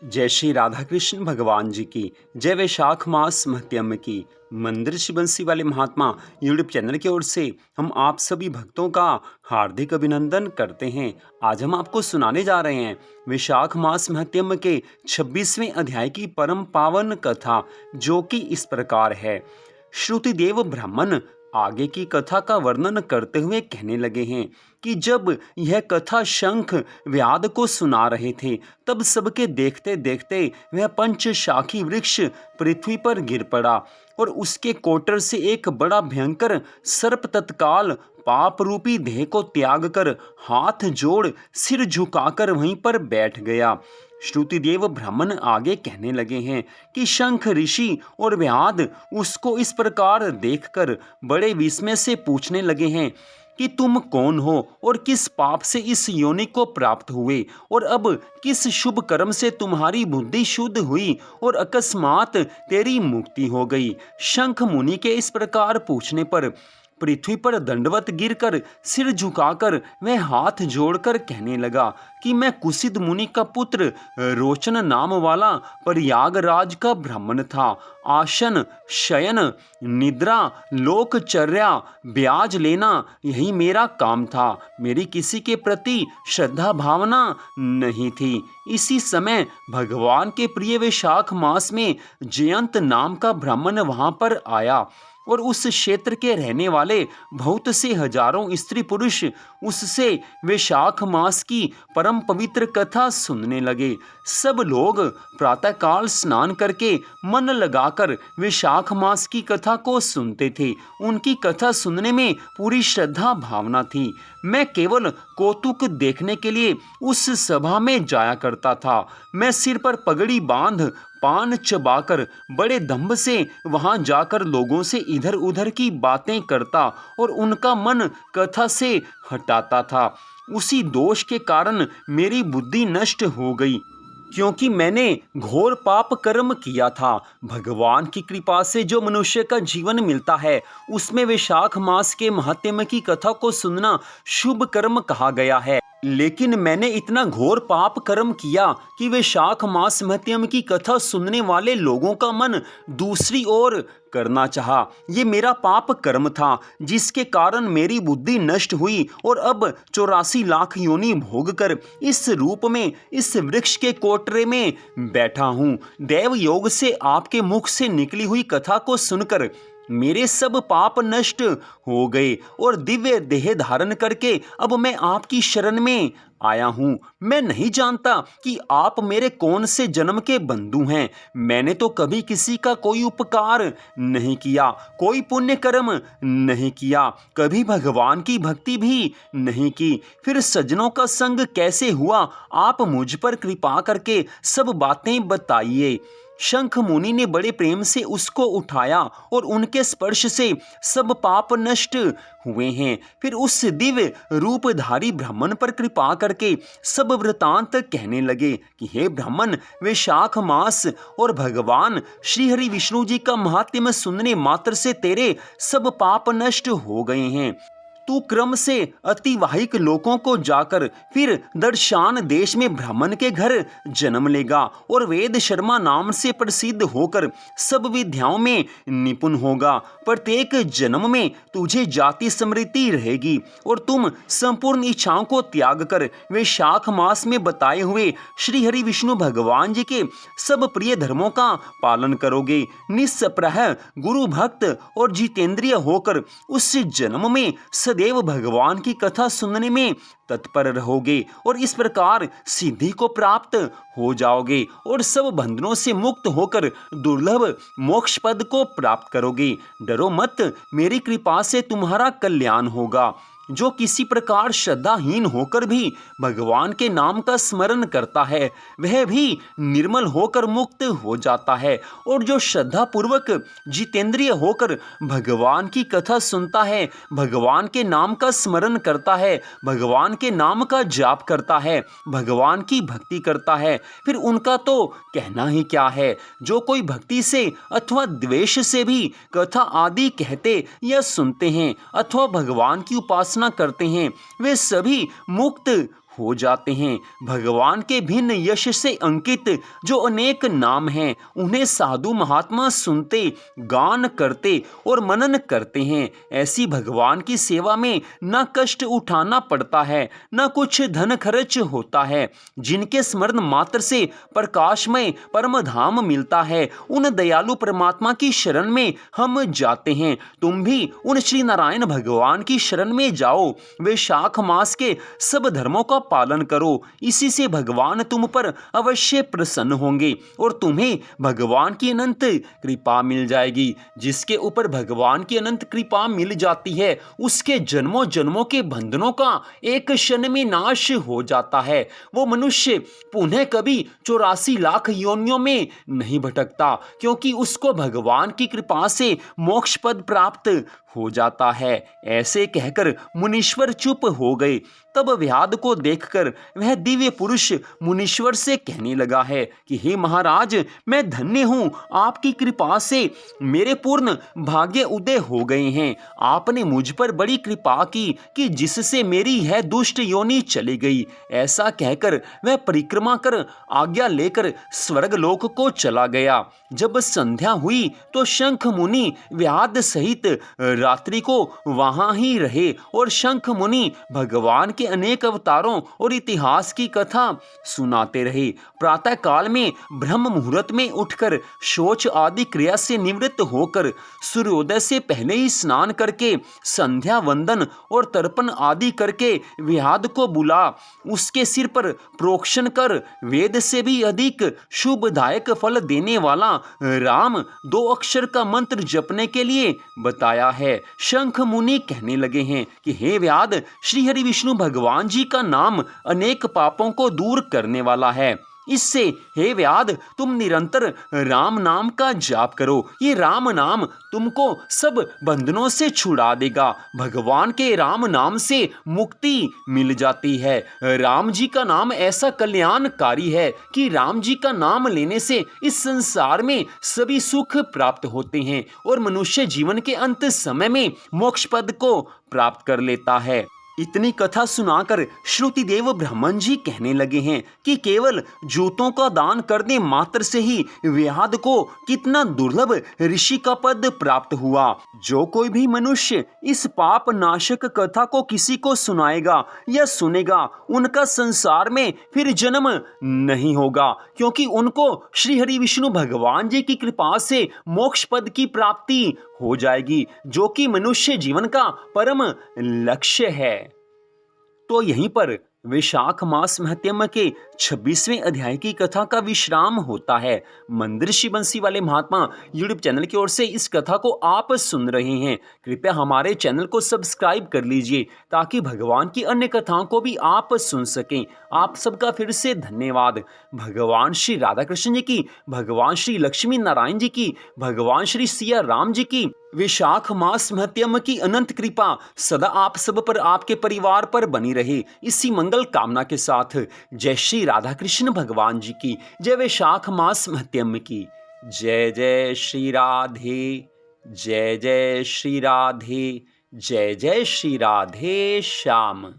जय श्री राधा कृष्ण भगवान जी की जय। वैशाख मास महत्यम की मंदिर श्री बंसी वाले महात्मा यूट्यूब चैनल की ओर से हम आप सभी भक्तों का हार्दिक अभिनंदन करते हैं। आज हम आपको सुनाने जा रहे हैं वैशाख मास महत्यम के 26वें अध्याय की परम पावन कथा, जो कि इस प्रकार है। श्रुतिदेव ब्राह्मण आगे की कथा का वर्णन करते हुए कहने लगे हैं कि जब यह कथा शंख व्याध को सुना रहे थे, तब सबके देखते देखते वह पंचशाखी वृक्ष पृथ्वी पर गिर पड़ा और उसके कोटर से एक बड़ा भयंकर सर्प तत्काल पाप रूपी देह को त्याग कर हाथ जोड़ सिर झुकाकर वहीं पर बैठ गया। श्रुतिदेव ब्राह्मण आगे कहने लगे हैं कि शंख ऋषि और व्याध उसको इस प्रकार देखकर बड़े विस्मय से पूछने लगे हैं कि तुम कौन हो और किस पाप से इस योनि को प्राप्त हुए, और अब किस शुभ कर्म से तुम्हारी बुद्धि शुद्ध हुई और अकस्मात तेरी मुक्ति हो गई। शंख मुनि के इस प्रकार पूछने पर पृथ्वी पर दंडवत गिरकर सिर झुकाकर वह हाथ जोड़कर कहने लगा कि मैं कुसिद मुनि का पुत्र रोचन नाम वाला प्रयागराज का ब्राह्मण था। आसन, शयन, निद्रा, लोकचर्या, ब्याज लेना, यही मेरा काम था। मेरी किसी के प्रति श्रद्धा भावना नहीं थी। इसी समय भगवान के प्रिय वैशाख मास में जयंत नाम का ब्राह्मण वहां पर आया और उस क्षेत्र के रहने वाले बहुत से हजारों स्त्री पुरुष उससे वैशाख मास की परम पवित्र कथा सुनने लगे। सब लोग प्रातःकाल स्नान करके मन लगाकर वैशाख मास की कथा को सुनते थे। उनकी कथा सुनने में पूरी श्रद्धा भावना थी। मैं केवल कौतुक देखने के लिए उस सभा में जाया करता था। मैं सिर पर पगड़ी बांध पान चबाकर बड़े दंभ से वहां जाकर लोगों से इधर उधर की बातें करता और उनका मन कथा से हटाता था। उसी दोष के कारण मेरी बुद्धि नष्ट हो गई, क्योंकि मैंने घोर पाप कर्म किया था। भगवान की कृपा से जो मनुष्य का जीवन मिलता है, उसमें वैशाख मास के महात्म्य की कथा को सुनना शुभ कर्म कहा गया है। लेकिन मैंने इतना घोर पाप कर्म किया कि वैशाख मास महत्यम की कथा सुनने वाले लोगों का मन दूसरी ओर करना चाहा। ये मेरा पाप कर्म था, जिसके कारण मेरी बुद्धि नष्ट हुई और अब 84 लाख योनि भोग कर इस रूप में इस वृक्ष के कोटरे में बैठा हूँ। देव योग से आपके मुख से निकली हुई कथा को सुनकर मेरे सब पाप नष्ट हो गए और दिव्य देह धारण करके अब मैं आपकी शरण में आया हूँ। मैं नहीं जानता कि आप मेरे कौन से जन्म के बंधु हैं। मैंने तो कभी किसी का कोई उपकार नहीं किया, कोई पुण्य कर्म नहीं किया, कभी भगवान की भक्ति भी नहीं की। फिर सज्जनों का संग कैसे हुआ? आप मुझ पर कृपा करके सब बातें बताइए। शंख मुनि ने बड़े प्रेम से उसको उठाया और उनके स्पर्श से सब पाप नष्ट हुए हैं। फिर उस दिव्य रूपधारी ब्राह्मण पर कृपा करके सब वृतांत कहने लगे कि हे ब्राह्मण, वैशाख मास और भगवान श्री हरि विष्णु जी का महात्म्य सुनने मात्र से तेरे सब पाप नष्ट हो गए हैं। तू क्रम से अतिवाहिक लोकों को जाकर फिर दर्शान देश में ब्राह्मण के घर जन्म लेगा और वेद शर्मा नाम से प्रसिद्ध होकर सब विद्याओं में निपुण होगा। प्रत्येक जन्म में तुझे जाति समृद्धि रहेगी और तुम संपूर्ण इच्छाओं को त्याग कर वैशाख मास में बताए हुए श्री हरि विष्णु भगवान जी के सब प्रिय धर्मों का पालन करोगे। निस्पृह गुरु भक्त और जितेंद्रिय होकर उस जन्म में देव भगवान की कथा सुनने में तत्पर रहोगे और इस प्रकार सिद्धि को प्राप्त हो जाओगे और सब बंधनों से मुक्त होकर दुर्लभ मोक्ष पद को प्राप्त करोगे। डरो मत, मेरी कृपा से तुम्हारा कल्याण होगा। जो किसी प्रकार श्रद्धाहीन होकर भी भगवान के नाम का स्मरण करता है, वह भी निर्मल होकर मुक्त हो जाता है, और जो श्रद्धा पूर्वक जितेंद्रिय होकर भगवान की कथा सुनता है, भगवान के नाम का स्मरण करता है, भगवान के नाम का जाप करता है, भगवान की भक्ति करता है, फिर उनका तो कहना ही क्या है। जो कोई भक्ति से अथवा द्वेष से भी कथा आदि कहते या सुनते हैं अथवा भगवान की उपासना करते हैं, वे सभी मुक्त हो जाते हैं। भगवान के भिन्न यश से अंकित जो अनेक नाम हैं, उन्हें साधु महात्मा सुनते, गान करते और मनन करते हैं। ऐसी भगवान की सेवा में न कष्ट उठाना पड़ता है, न कुछ धन खर्च होता है। जिनके स्मरण मात्र से प्रकाशमय परम धाम मिलता है, उन दयालु परमात्मा की शरण में हम जाते हैं। तुम भी उन श्री नारायण भगवान की शरण में जाओ। वैशाख मास के सब धर्मों का पालन करो, इसी से भगवान तुम पर अवश्य प्रसन्न होंगे और तुम्हें भगवान की अनंत कृपा मिल जाएगी। जिसके ऊपर भगवान की अनंत कृपा मिल जाती है, उसके जन्मों जन्मों के बंधनों का एक क्षण में नाश हो जाता है। वो मनुष्य पुनः कभी 84 लाख योनियों में नहीं भटकता, क्योंकि उसको भगवान की कृपा से मोक्ष पद प्राप्त हो जाता है। ऐसे कहकर मुनीश्वर चुप हो गए। तब व्याध को देखकर वह दिव्य पुरुष मुनीश्वर से कहने लगा है कि हे महाराज, मैं धन्य हूँ, आपकी कृपा से मेरे पूर्ण भाग्य उदय हो गए हैं। आपने मुझ पर बड़ी कृपा की कि जिससे मेरी यह दुष्ट योनि चली गई। ऐसा कहकर वह परिक्रमा कर आज्ञा लेकर स्वर्गलोक को चला गया। जब संध्या हुई तो शंख मुनि व्याध सहित रात्रि को वहां ही रहे और शंख मुनि भगवान के अनेक अवतारों और इतिहास की कथा सुनाते रहे। प्रातः काल में ब्रह्म मुहूर्त में उठकर शौच आदि क्रिया से निवृत्त होकर सूर्योदय से पहले ही स्नान करके संध्या वंदन और तर्पण आदि करके व्याध को बुला उसके सिर पर प्रोक्षण कर वेद से भी अधिक शुभदायक फल देने वाला राम 2 अक्षर का मंत्र जपने के लिए बताया है। शंख मुनि कहने लगे हैं कि हे व्याध, श्री हरि विष्णु भगवान जी का नाम अनेक पापों को दूर करने वाला है। इससे हे व्याध, तुम निरंतर राम नाम का जाप करो। ये राम नाम तुमको सब बंधनों से छुड़ा देगा। भगवान के राम नाम से मुक्ति मिल जाती है। राम जी का नाम ऐसा कल्याणकारी है कि राम जी का नाम लेने से इस संसार में सभी सुख प्राप्त होते हैं और मनुष्य जीवन के अंत समय में मोक्ष पद को प्राप्त कर लेता है। इतनी कथा सुनाकर श्रुतिदेव ब्राह्मण जी कहने लगे हैं कि केवल जूतों का दान करने मात्र से ही व्याध को कितना दुर्लभ ऋषि का पद प्राप्त हुआ। जो कोई भी मनुष्य इस पाप नाशक कथा को किसी को सुनाएगा या सुनेगा, उनका संसार में फिर जन्म नहीं होगा, क्योंकि उनको श्री हरि विष्णु भगवान जी की कृपा से मोक्ष पद की प्राप्ति हो जाएगी, जो कि मनुष्य जीवन का परम लक्ष्य है। तो यहीं पर वैशाख मास महत्म के 26वें अध्याय की कथा का विश्राम होता है। मंदिर श्री बंसी वाले महात्मा यूट्यूब चैनल की ओर से इस कथा को आप सुन रहे हैं। कृपया हमारे चैनल को सब्सक्राइब कर लीजिए ताकि भगवान की अन्य कथाओं को भी आप सुन सकें। आप सबका फिर से धन्यवाद। भगवान श्री राधा कृष्ण जी की, भगवान श्री लक्ष्मी नारायण जी की, भगवान श्री सिया राम जी की वैशाख मास महत्म की अनंत कृपा सदा आप सब पर, आपके परिवार पर बनी रहे। इसी मंगल कामना के साथ जय श्री राधा कृष्ण भगवान जी की, जय वैशाख मास महत्म की। जय जय श्री राधे, जय जय श्री राधे, जय जय श्री राधे श्याम।